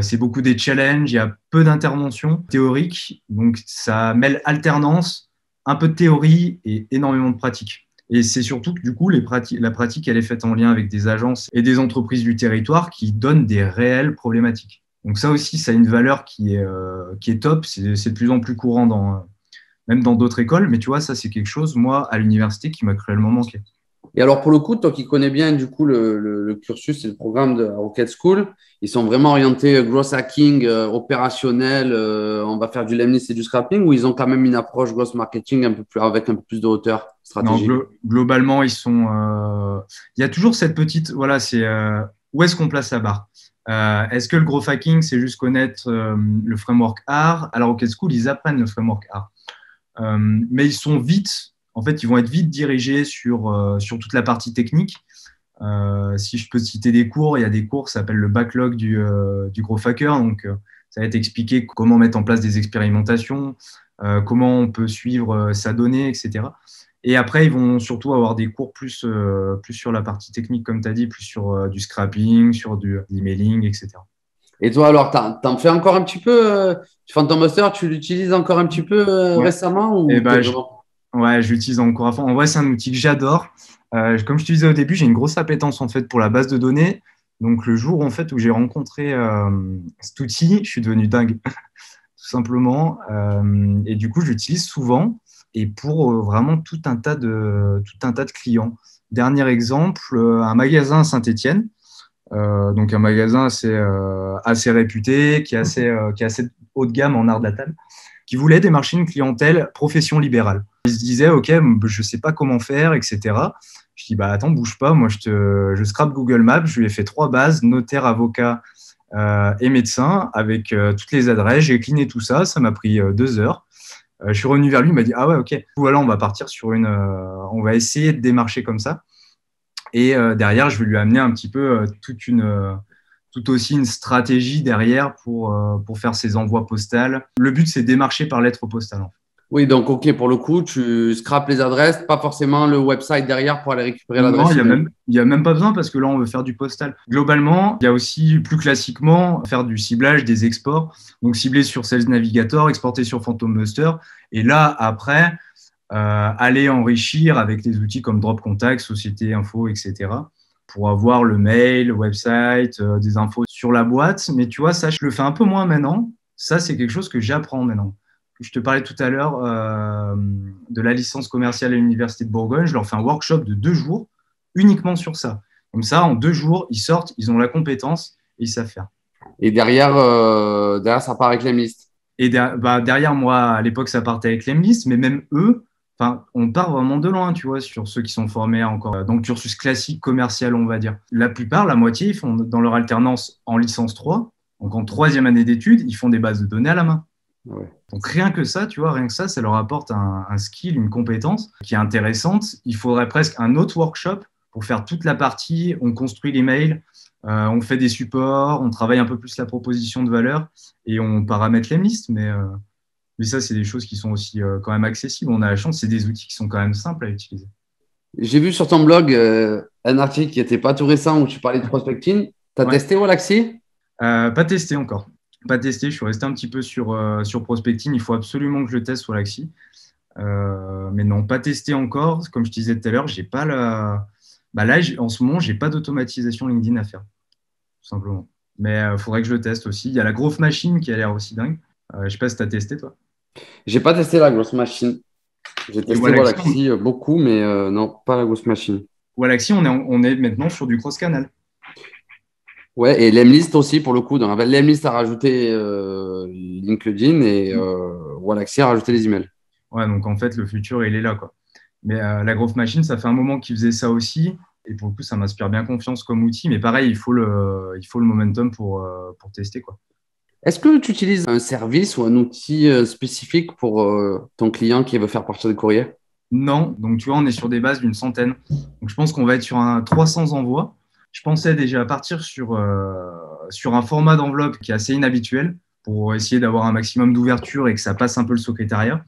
C'est beaucoup des challenges, il y a peu d'interventions théoriques. Donc, ça mêle alternance, un peu de théorie et énormément de pratique. Et c'est surtout que du coup, la pratique, elle est faite en lien avec des agences et des entreprises du territoire qui donnent des réelles problématiques. Donc ça aussi, ça a une valeur qui est top. C'est de plus en plus courant même dans d'autres écoles. Mais tu vois, ça, c'est quelque chose, moi, à l'université, qui m'a cruellement manqué. Et alors, pour le coup, toi qui connais bien du coup le cursus et le programme de Rocket School, ils sont vraiment orientés growth hacking, opérationnel, on va faire du lemlist et du scrapping, ou ils ont quand même une approche growth marketing un peu plus, avec un peu plus de hauteur Non, stratégique? globalement, ils sont. Il y a toujours cette petite. Voilà, c'est où est-ce qu'on place la barre? Est-ce que le growth hacking, c'est juste connaître le framework R? Alors, Rocket School, ils apprennent le framework R. Mais ils sont vite. En fait, ils vont être vite dirigés sur toute la partie technique. Si je peux citer des cours, il y a des cours qui s'appellent le backlog du growth hacker. Donc, ça va être expliqué comment mettre en place des expérimentations, comment on peut suivre sa donnée, etc. Et après, ils vont surtout avoir des cours plus sur la partie technique, comme tu as dit, plus sur du scrapping, sur de l'emailing, etc. Et toi, alors, t'en fais encore un petit peu, Phantom Buster, tu l'utilises encore un petit peu Ouais. récemment Et ou t'es bah, vraiment… ouais, je l'utilise encore à fond. En vrai, c'est un outil que j'adore. Comme je te disais au début, j'ai une grosse appétence en fait pour la base de données. Donc, le jour en fait où j'ai rencontré cet outil, je suis devenu dingue, tout simplement. Et du coup, je l'utilise souvent et pour vraiment tout un tas de clients. Dernier exemple, un magasin à Saint-Étienne. Donc un magasin assez réputé, qui est assez haut de gamme en art de la table, qui voulait démarcher une clientèle profession libérale. Il se disait, OK, je ne sais pas comment faire, etc. Je dis, bah attends, bouge pas, moi je scrape Google Maps, je lui ai fait 3 bases, notaire, avocat et médecin, avec toutes les adresses, j'ai cliné tout ça, ça m'a pris 2 heures. Je suis revenu vers lui, il m'a dit, ah ouais, OK, voilà, on va partir on va essayer de démarcher comme ça. Et derrière, je vais lui amener un petit peu tout aussi une stratégie derrière pour faire ses envois postaux. Le but, c'est démarcher par lettre postale. En fait. Oui, donc, OK, pour le coup, tu scrapes les adresses, pas forcément le website derrière pour aller récupérer Non, l'adresse email. il y a même pas besoin parce que là, on veut faire du postal. Globalement, il y a aussi plus classiquement faire du ciblage, des exports. Donc, cibler sur Sales Navigator, exporter sur Phantom Buster. Et là, après, aller enrichir avec des outils comme Drop Contact, Société Info, etc. pour avoir le mail, le website, des infos sur la boîte. Mais tu vois, ça, je le fais un peu moins maintenant. Ça, c'est quelque chose que j'apprends maintenant. Je te parlais tout à l'heure de la licence commerciale à l'Université de Bourgogne. Je leur fais un workshop de 2 jours uniquement sur ça. Comme ça, en 2 jours, ils sortent, ils ont la compétence et ils savent faire. Et derrière, ça part avec les listes. Et derrière moi, à l'époque, ça partait avec l'EMLIS, mais même eux, on part vraiment de loin, tu vois, sur ceux qui sont formés encore dans le cursus classique commercial, on va dire. La plupart, la moitié, ils font dans leur alternance en licence 3, donc en 3e année d'études, ils font des bases de données à la main. Ouais. Donc rien que ça, tu vois, rien que ça leur apporte un skill, une compétence qui est intéressante. Il faudrait presque un autre workshop pour faire toute la partie. On construit les mails, on fait des supports, on travaille un peu plus la proposition de valeur et on paramètre les listes. Mais ça, c'est des choses qui sont aussi quand même accessibles. On a la chance, c'est des outils qui sont quand même simples à utiliser. J'ai vu sur ton blog un article qui n'était pas tout récent où tu parlais de prospecting. Tu as Ouais. testé Wallaxy? Pas testé encore. Pas testé. Je suis resté un petit peu sur prospecting. Il faut absolument que je le teste sur Laxi. Mais non, pas testé encore. Comme je te disais tout à l'heure, j'ai pas la. Bah là, en ce moment, j'ai pas d'automatisation LinkedIn à faire, tout simplement. Mais il faudrait que je le teste aussi. Il y a la Growth Machine qui a l'air aussi dingue. Je sais pas si tu as testé, toi. J'ai pas testé la grosse machine. J'ai Et testé Wallaxy beaucoup, mais non, pas la grosse machine. Wallaxy, on est maintenant sur du cross-canal. Ouais, et l'Emlist aussi, pour le coup. Donc, l'Emlist a rajouté LinkedIn et Wallaxy a rajouté les emails. Ouais, donc en fait, le futur, il est là, quoi. Mais la Growth Machine, ça fait un moment qu'ils faisaient ça aussi. Et pour le coup, ça m'inspire bien confiance comme outil. Mais pareil, il faut le momentum pour tester, quoi. Est-ce que tu utilises un service ou un outil spécifique pour ton client qui veut faire partir des courriers? Non, donc tu vois, on est sur des bases d'une centaine. Donc je pense qu'on va être sur un 300 envois. Je pensais déjà partir sur un format d'enveloppe qui est assez inhabituel pour essayer d'avoir un maximum d'ouverture et que ça passe un peu le secrétariat.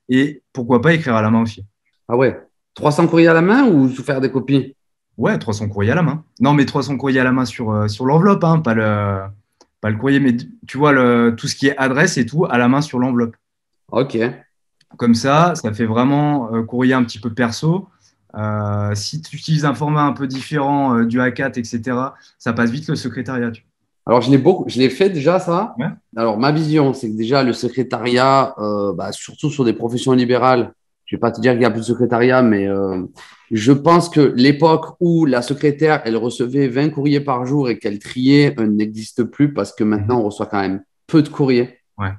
Et pourquoi pas écrire à la main aussi. Ah ouais. 300 courriers à la main ou faire des copies? Ouais, 300 courriers à la main. Non, mais 300 courriers à la main sur l'enveloppe, hein, pas le courrier, mais tu vois, tout ce qui est adresse et tout à la main sur l'enveloppe. Ok. Comme ça fait vraiment courrier un petit peu perso. Si tu utilises un format un peu différent du A4, etc., ça passe vite le secrétariat. Alors, je l'ai fait déjà, ça. Ouais. Alors, ma vision, c'est que déjà, le secrétariat, surtout sur des professions libérales, je ne vais pas te dire qu'il n'y a plus de secrétariat, mais je pense que l'époque où la secrétaire, elle recevait 20 courriers par jour et qu'elle triait n'existe plus parce que maintenant, on reçoit quand même peu de courriers. Ouais.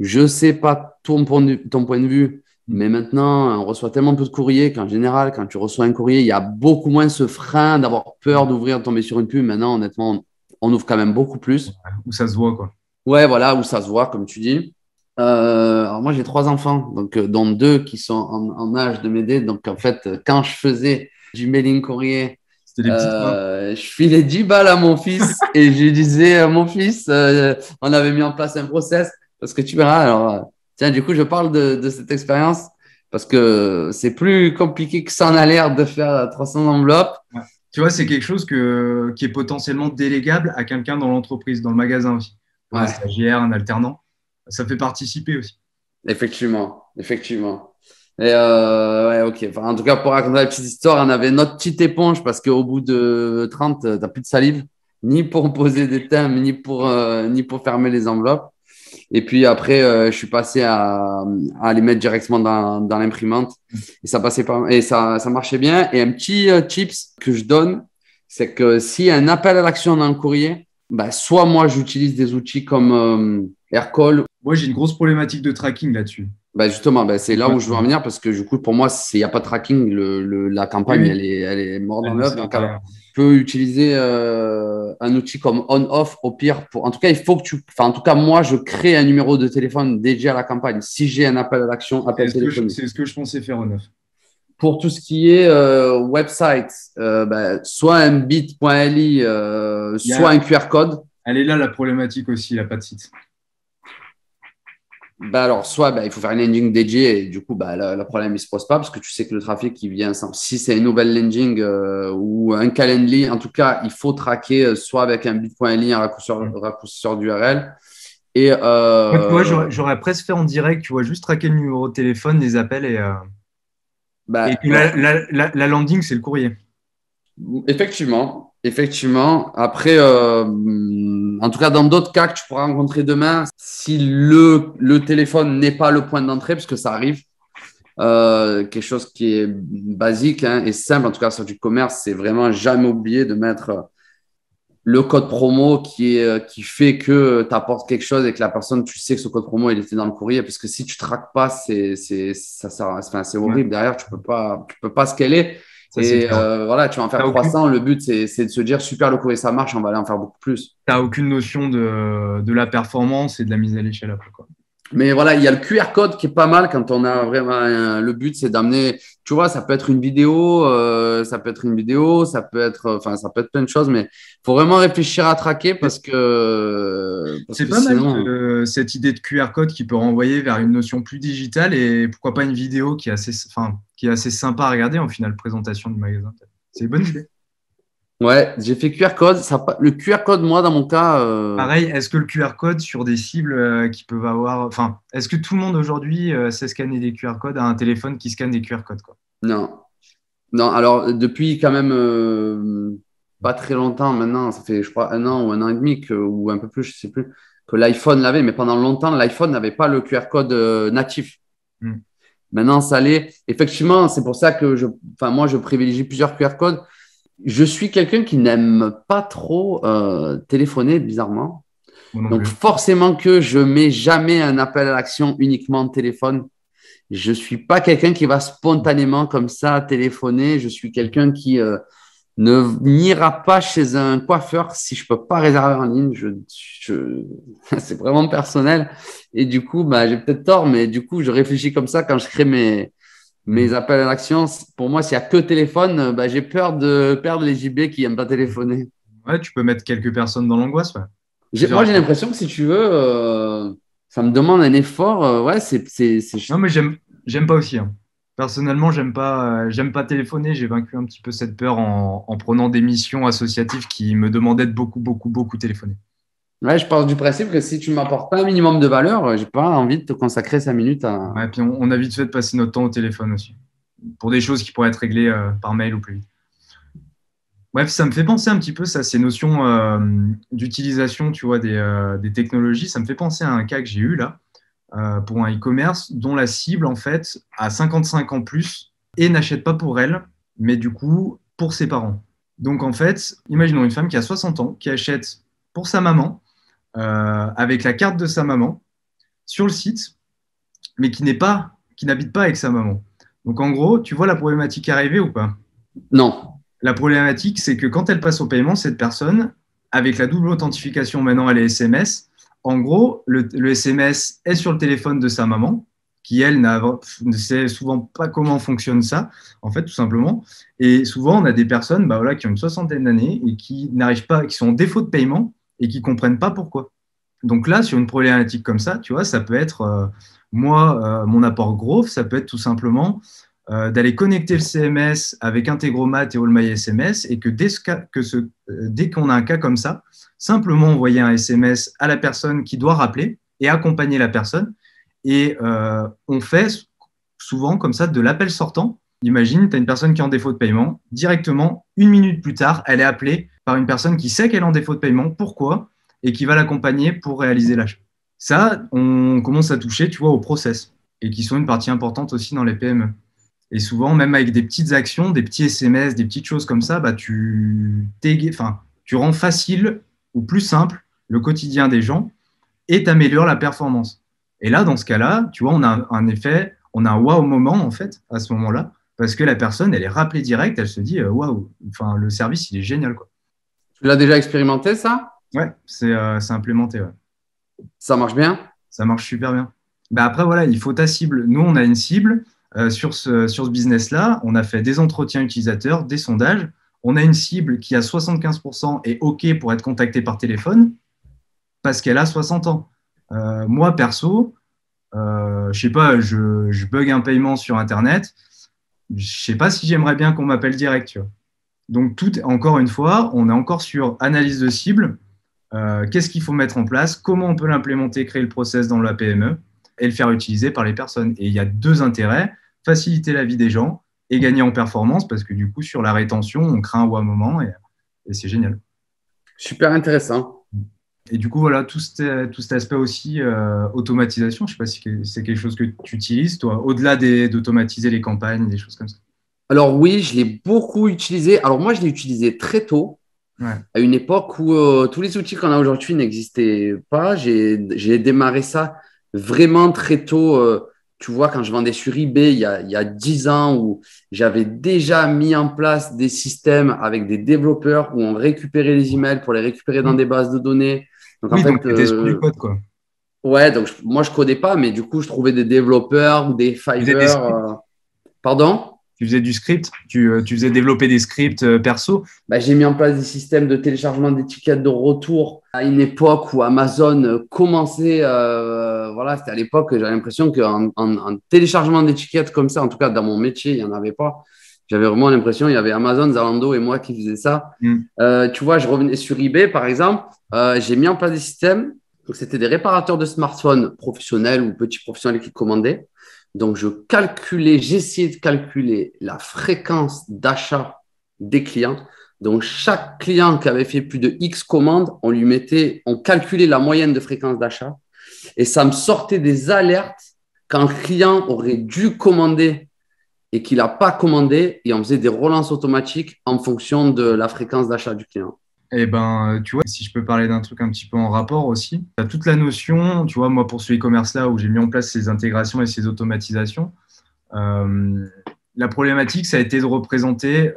Je ne sais pas ton point de vue, mais maintenant, on reçoit tellement peu de courriers qu'en général, quand tu reçois un courrier, il y a beaucoup moins ce frein d'avoir peur d'ouvrir, de tomber sur une pub. Maintenant, honnêtement, on ouvre quand même beaucoup plus. Où ça se voit, quoi. Ouais, voilà, où ça se voit, comme tu dis. Alors moi, j'ai 3 enfants, donc, dont 2 qui sont en âge de m'aider. Donc, en fait, quand je faisais du mailing courrier, C'était des petites mains. je filais 10 balles à mon fils et je lui disais, mon fils, on avait mis en place un process parce que tu verras. Alors, tiens, du coup, je parle de cette expérience parce que c'est plus compliqué que ça en a l'air de faire 300 enveloppes. Ouais. Tu vois, c'est quelque chose qui est potentiellement délégable à quelqu'un dans l'entreprise, dans le magasin aussi. Un Ouais, stagiaire, un alternant. Ça fait participer aussi. effectivement, effectivement. Et ouais, ok. Enfin, en tout cas, pour raconter la petite histoire, on avait notre petite éponge parce qu'au bout de 30, tu n'as plus de salive, ni pour poser des thèmes, ni pour fermer les enveloppes. Et puis après, je suis passé à les mettre directement dans l'imprimante et ça passait pas, et ça marchait bien. Et un petit tips que je donne, c'est que s'il y a un appel à l'action dans le courrier, bah, soit moi j'utilise des outils comme Aircall. Moi, j'ai une grosse problématique de tracking là-dessus. Bah justement, bah c'est là où je veux en venir parce que du coup, pour moi, il n'y a pas de tracking. La Oui, campagne, oui. elle est morte dans Elle ne l'œuf. sert Donc, à alors, rien. tu peux utiliser un outil comme on-off au pire. En tout cas, il faut que enfin, en tout cas, moi, je crée un numéro de téléphone dédié à la campagne. Si j'ai un appel à l'action, C'est appel ce que je, téléphonique. c'est ce que je pensais faire en neuf. Pour tout ce qui est website, bah, soit un bit.ly, soit un QR code. Elle est là, la problématique aussi, il n'a pas de site. Bah alors, soit il faut faire une landing dédiée et du coup, le problème ne se pose pas parce que tu sais que le trafic qui vient, si c'est une nouvelle landing ou un Calendly, en tout cas, il faut traquer soit avec un bit.ly, un raccourcisseur d'URL. Et Moi, tu vois, j'aurais presque fait en direct, tu vois, juste traquer le numéro de téléphone, les appels et que alors, la landing, c'est le courrier. effectivement, effectivement. Après, en tout cas, dans d'autres cas que tu pourras rencontrer demain, si le téléphone n'est pas le point d'entrée, parce que ça arrive, quelque chose qui est basique hein, et simple, en tout cas sur du commerce, c'est vraiment jamais oublier de mettre le code promo qui fait que tu apportes quelque chose et que la personne, tu sais que ce code promo, il était dans le courrier. Parce que si tu ne traques pas, c'est horrible. Ouais, Derrière, tu peux pas scaler. ça, c'est Et clair. voilà, tu vas en faire T'as aucune, 300. Le but, c'est de se dire, super, le courrier, ça marche, on va aller en faire beaucoup plus. t'as aucune notion de la performance et de la mise à l'échelle après, quoi. Mais voilà, il y a le QR code qui est pas mal quand on a vraiment le but, c'est d'amener, tu vois, ça peut être une vidéo, ça peut être enfin, ça peut être plein de choses, mais il faut vraiment réfléchir à traquer parce C'est que pas mal sinon, cette idée de QR code qui peut renvoyer vers une notion plus digitale et pourquoi pas une vidéo qui est assez sympa à regarder en finale présentation du magasin. C'est une bonne idée. ouais, j'ai fait QR code. Le QR code, moi, dans mon cas, Pareil, est-ce que le QR code sur des cibles qui peuvent avoir, enfin, est-ce que tout le monde aujourd'hui sait scanner des QR codes à un téléphone qui scanne des QR codes, quoi? non. Non, alors depuis quand même pas très longtemps maintenant, ça fait je crois un an ou un an et demi ou un peu plus, je sais plus, que l'iPhone l'avait, mais pendant longtemps, l'iPhone n'avait pas le QR code natif. Hmm. Maintenant, ça l'est. Effectivement, c'est pour ça que enfin, moi, je privilégie plusieurs QR codes. Je suis quelqu'un qui n'aime pas trop téléphoner, bizarrement. Moi non Donc, plus. forcément que je mets jamais un appel à l'action uniquement de téléphone. Je suis pas quelqu'un qui va spontanément comme ça téléphoner. Je suis quelqu'un qui ne n'ira pas chez un coiffeur si je peux pas réserver en ligne. C'est vraiment personnel. Et du coup, bah, j'ai peut-être tort, mais du coup, je réfléchis comme ça quand je crée mes Hmm. appels à l'action. Pour moi, s'il y a que téléphone, bah, j'ai peur de perdre les JB qui aiment pas téléphoner. Ouais, tu peux mettre quelques personnes dans l'angoisse, ouais. Moi, Plusieurs. j'ai l'impression que si tu veux, ça me demande un effort. Ouais, Non, mais j'aime pas aussi, hein. Personnellement, j'aime pas téléphoner. J'ai vaincu un petit peu cette peur en prenant des missions associatives qui me demandaient de beaucoup, beaucoup, beaucoup téléphoner. ouais, je pars du principe que si tu m'apportes pas un minimum de valeur, j'ai pas envie de te consacrer 5 minutes à. Ouais, puis on a vite fait de passer notre temps au téléphone aussi, pour des choses qui pourraient être réglées par mail ou plus vite. Bref, ça me fait penser un petit peu, ça, ces notions d'utilisation, tu vois, des technologies. Ça me fait penser à un cas que j'ai eu là, pour un e-commerce dont la cible, en fait, a 55 ans plus et n'achète pas pour elle, mais du coup, pour ses parents. Donc, en fait, imaginons une femme qui a 60 ans, qui achète pour sa maman, avec la carte de sa maman, sur le site, mais qui n'habite pas avec sa maman. Donc, en gros, tu vois la problématique arriver ou pas? Non. La problématique, c'est que quand elle passe au paiement, cette personne, avec la double authentification, maintenant elle est SMS, en gros, le SMS est sur le téléphone de sa maman, qui elle ne sait souvent pas comment fonctionne ça, en fait, tout simplement. Et souvent, on a des personnes bah, voilà, qui ont une soixantaine d'années et qui n'arrivent pas, qui sont en défaut de paiement et qui ne comprennent pas pourquoi. Donc là, sur une problématique comme ça, tu vois, ça peut être, mon apport gros, ça peut être tout simplement d'aller connecter le CMS avec Integromat et AllMySMS et que dès qu'on a un cas comme ça, simplement envoyer un SMS à la personne qui doit rappeler et accompagner la personne. Et on fait souvent comme ça de l'appel sortant. Imagine, tu as une personne qui est en défaut de paiement. Directement, une minute plus tard, elle est appelée par une personne qui sait qu'elle est en défaut de paiement. Pourquoi? Et qui va l'accompagner pour réaliser l'achat. Ça, on commence à toucher, tu vois, au process et qui sont une partie importante aussi dans les PME. Et souvent, même avec des petites actions, des petits SMS, des petites choses comme ça, bah, tu rends facile ou plus simple le quotidien des gens et tu améliores la performance. Et là, dans ce cas-là, tu vois, on a un effet, on a un wow moment, en fait, à ce moment-là, parce que la personne, elle est rappelée direct, elle se dit, waouh, enfin, le service, il est génial, quoi. Tu l'as déjà expérimenté, ça? Ouais, c'est implémenté, ouais. Ça marche bien? Ça marche super bien. Bah après, voilà, il faut ta cible. Nous, on a une cible sur ce business-là. On a fait des entretiens utilisateurs, des sondages. On a une cible qui a 75% et OK pour être contactée par téléphone parce qu'elle a 60 ans. Moi, perso, je sais pas, je bug un paiement sur Internet. Je sais pas si j'aimerais bien qu'on m'appelle direct, tu vois. Donc, encore une fois, on est encore sur analyse de cible. Qu'est-ce qu'il faut mettre en place, comment on peut l'implémenter, créer le process dans la PME et le faire utiliser par les personnes. Et il y a deux intérêts, faciliter la vie des gens et gagner en performance parce que du coup, sur la rétention, on crée un wow moment et c'est génial. Super intéressant. Et du coup, voilà, tout cet aspect aussi, automatisation, je ne sais pas si c'est quelque chose que tu utilises, toi, au-delà d'automatiser les campagnes, des choses comme ça. Alors oui, je l'ai beaucoup utilisé. Alors moi, je l'ai utilisé très tôt, Ouais. à une époque où tous les outils qu'on a aujourd'hui n'existaient pas. J'ai démarré ça vraiment très tôt. Tu vois, quand je vendais sur eBay il y a 10 ans, où j'avais déjà mis en place des systèmes avec des développeurs où on récupérait les emails pour les récupérer dans Mmh. des bases de données. Donc en Oui, donc fait, tu étais sur du code, quoi. Ouais, donc moi, je codais pas, mais du coup, je trouvais des développeurs ou des Tu faisais des Fiverr. scripts, Pardon? tu faisais du script, tu faisais développer des scripts perso. Bah, j'ai mis en place des systèmes de téléchargement d'étiquettes de retour à une époque où Amazon commençait. Voilà, c'était à l'époque, j'avais l'impression qu'un téléchargement d'étiquettes comme ça, en tout cas dans mon métier, il n'y en avait pas. J'avais vraiment l'impression il y avait Amazon, Zalando et moi qui faisaient ça. Mm. Tu vois, je revenais sur eBay, par exemple. J'ai mis en place des systèmes. Donc, c'était des réparateurs de smartphones professionnels ou petits professionnels qui commandaient. Donc, j'essayais de calculer la fréquence d'achat des clients. Donc, chaque client qui avait fait plus de X commandes, on calculait la moyenne de fréquence d'achat et ça me sortait des alertes quand un client aurait dû commander et qu'il n'a pas commandé et on faisait des relances automatiques en fonction de la fréquence d'achat du client. Eh ben, tu vois, si je peux parler d'un truc un petit peu en rapport aussi, tu as toute la notion, tu vois, moi pour ce e-commerce-là où j'ai mis en place ces intégrations et ces automatisations, la problématique, ça a été de représenter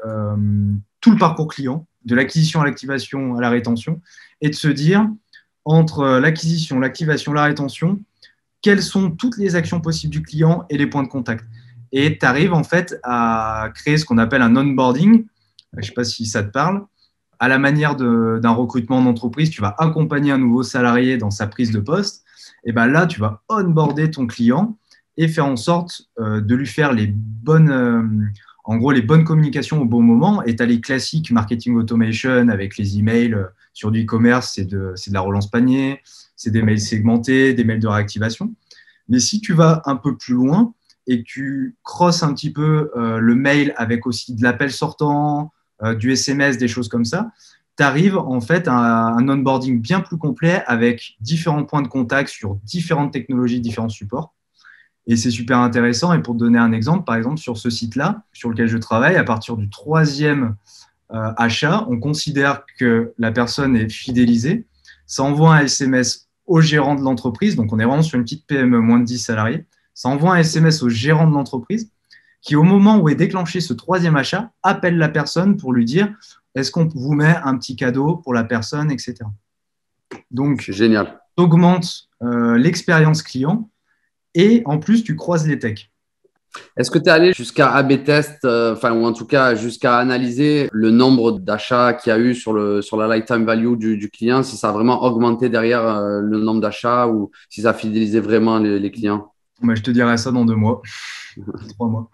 tout le parcours client, de l'acquisition à l'activation à la rétention, et de se dire, entre l'acquisition, l'activation, la rétention, quelles sont toutes les actions possibles du client et les points de contact. Et tu arrives en fait à créer ce qu'on appelle un onboarding, je ne sais pas si ça te parle, à la manière d'un recrutement d'entreprise, tu vas accompagner un nouveau salarié dans sa prise de poste, et ben là, tu vas onboarder ton client et faire en sorte de lui faire en gros, les bonnes communications au bon moment. Et tu as les classiques marketing automation avec les emails sur du e-commerce, c'est de la relance panier, c'est des mails segmentés, des mails de réactivation. Mais si tu vas un peu plus loin et que tu crosses un petit peu le mail avec aussi de l'appel sortant, du SMS, des choses comme ça, tu arrives en fait à un onboarding bien plus complet avec différents points de contact sur différentes technologies, différents supports. Et c'est super intéressant. Et pour te donner un exemple, par exemple, sur ce site-là, sur lequel je travaille, à partir du troisième achat, on considère que la personne est fidélisée. Ça envoie un SMS au gérant de l'entreprise. Donc, on est vraiment sur une petite PME, moins de 10 salariés. Ça envoie un SMS au gérant de l'entreprise qui, au moment où est déclenché ce troisième achat, appelle la personne pour lui dire est-ce qu'on vous met un petit cadeau pour la personne, etc. Donc, génial. tu augmentes l'expérience client et en plus, tu croises les techs. Est-ce que tu es allé jusqu'à A/B test, ou en tout cas jusqu'à analyser le nombre d'achats qu'il y a eu sur la lifetime value du client, si ça a vraiment augmenté derrière le nombre d'achats ou si ça a fidélisé vraiment les clients? Moi, je te dirai ça dans 2 mois, 3 mois.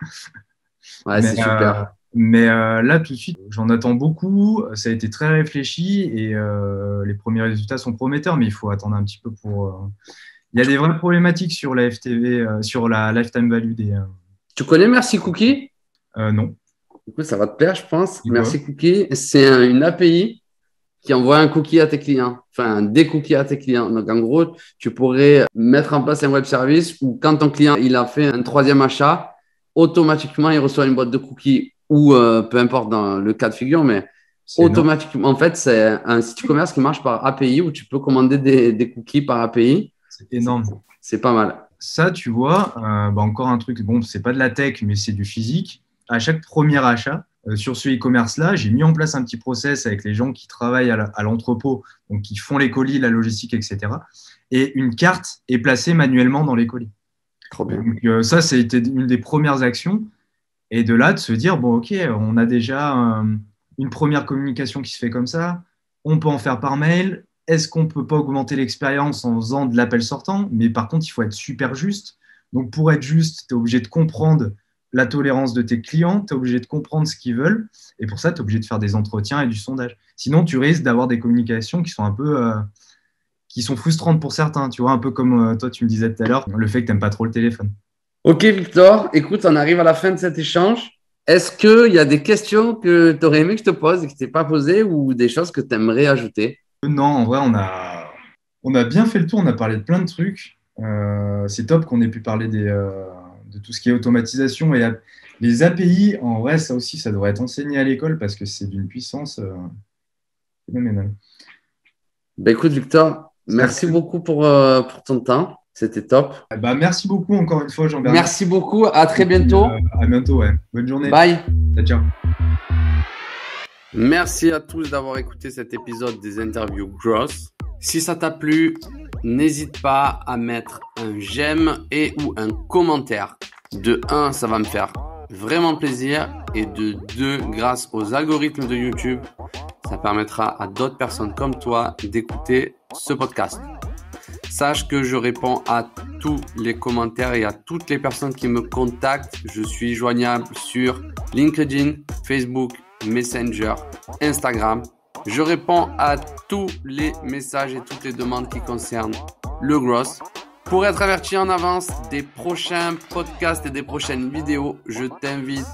Ouais, c'est super. Mais là, tout de suite, j'en attends beaucoup. Ça a été très réfléchi et les premiers résultats sont prometteurs, mais il faut attendre un petit peu pour. Il y a des vraies problématiques sur la FTV, sur la lifetime value des. Tu connais Merci Cookie? Non. Écoute, ça va te plaire, je pense. C'est quoi? Merci Cookie, c'est une API qui envoie un cookie à tes clients, enfin des cookies à tes clients. Donc, en gros, tu pourrais mettre en place un web service où quand ton client il a fait un troisième achat, automatiquement, il reçoit une boîte de cookies ou peu importe dans le cas de figure, mais C'est énorme. automatiquement, en fait, c'est un site e-commerce qui marche par API où tu peux commander des cookies par API. C'est énorme. C'est pas mal. Ça, tu vois, encore un truc, bon, c'est pas de la tech, mais c'est du physique. À chaque premier achat, sur ce e-commerce-là, j'ai mis en place un petit process avec les gens qui travaillent à l'entrepôt, donc qui font les colis, la logistique, etc. Et une carte est placée manuellement dans les colis. Trop bien. Donc, ça, c'était une des premières actions. Et de là, de se dire, bon, OK, on a déjà une première communication qui se fait comme ça. On peut en faire par mail. Est-ce qu'on ne peut pas augmenter l'expérience en faisant de l'appel sortant? Mais par contre, il faut être super juste. Donc, pour être juste, tu es obligé de comprendre la tolérance de tes clients, tu es obligé de comprendre ce qu'ils veulent. Et pour ça, tu es obligé de faire des entretiens et du sondage. Sinon, tu risques d'avoir des communications qui sont un peu qui sont frustrantes pour certains. Tu vois, un peu comme toi, tu me disais tout à l'heure, le fait que tu n'aimes pas trop le téléphone. Ok, Victor, écoute, on arrive à la fin de cet échange. Est-ce qu'il y a des questions que tu aurais aimé que je te pose et que je t'ai pas posées ou des choses que tu aimerais ajouter? Non, en vrai, on a bien fait le tour, on a parlé de plein de trucs. C'est top qu'on ait pu parler de tout ce qui est automatisation et les API. En vrai, ça aussi, ça devrait être enseigné à l'école parce que c'est d'une puissance phénoménale. Ben, écoute, Victor, merci beaucoup pour ton temps. C'était top. Bah, merci beaucoup encore une fois, Jean-Bernard. Merci beaucoup. À très bientôt. À bientôt, ouais. Bonne journée. Bye. Ciao, ciao. Merci à tous d'avoir écouté cet épisode des interviews Gross. Si ça t'a plu, n'hésite pas à mettre un j'aime et ou un commentaire. De 1, ça va me faire vraiment plaisir. Et de 2, grâce aux algorithmes de YouTube, ça permettra à d'autres personnes comme toi d'écouter ce podcast. Sache que je réponds à tous les commentaires et à toutes les personnes qui me contactent. Je suis joignable sur LinkedIn, Facebook, Messenger, Instagram. Je réponds à tous les messages et toutes les demandes qui concernent le growth. Pour être averti en avance des prochains podcasts et des prochaines vidéos, je t'invite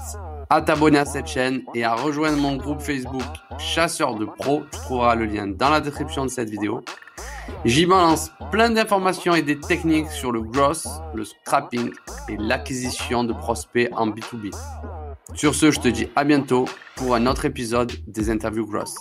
à t'abonner à cette chaîne et à rejoindre mon groupe Facebook Chasseurs de Pro. Tu trouveras le lien dans la description de cette vidéo. J'y balance plein d'informations et des techniques sur le growth, le scrapping et l'acquisition de prospects en B2B. Sur ce, je te dis à bientôt pour un autre épisode des interviews growth.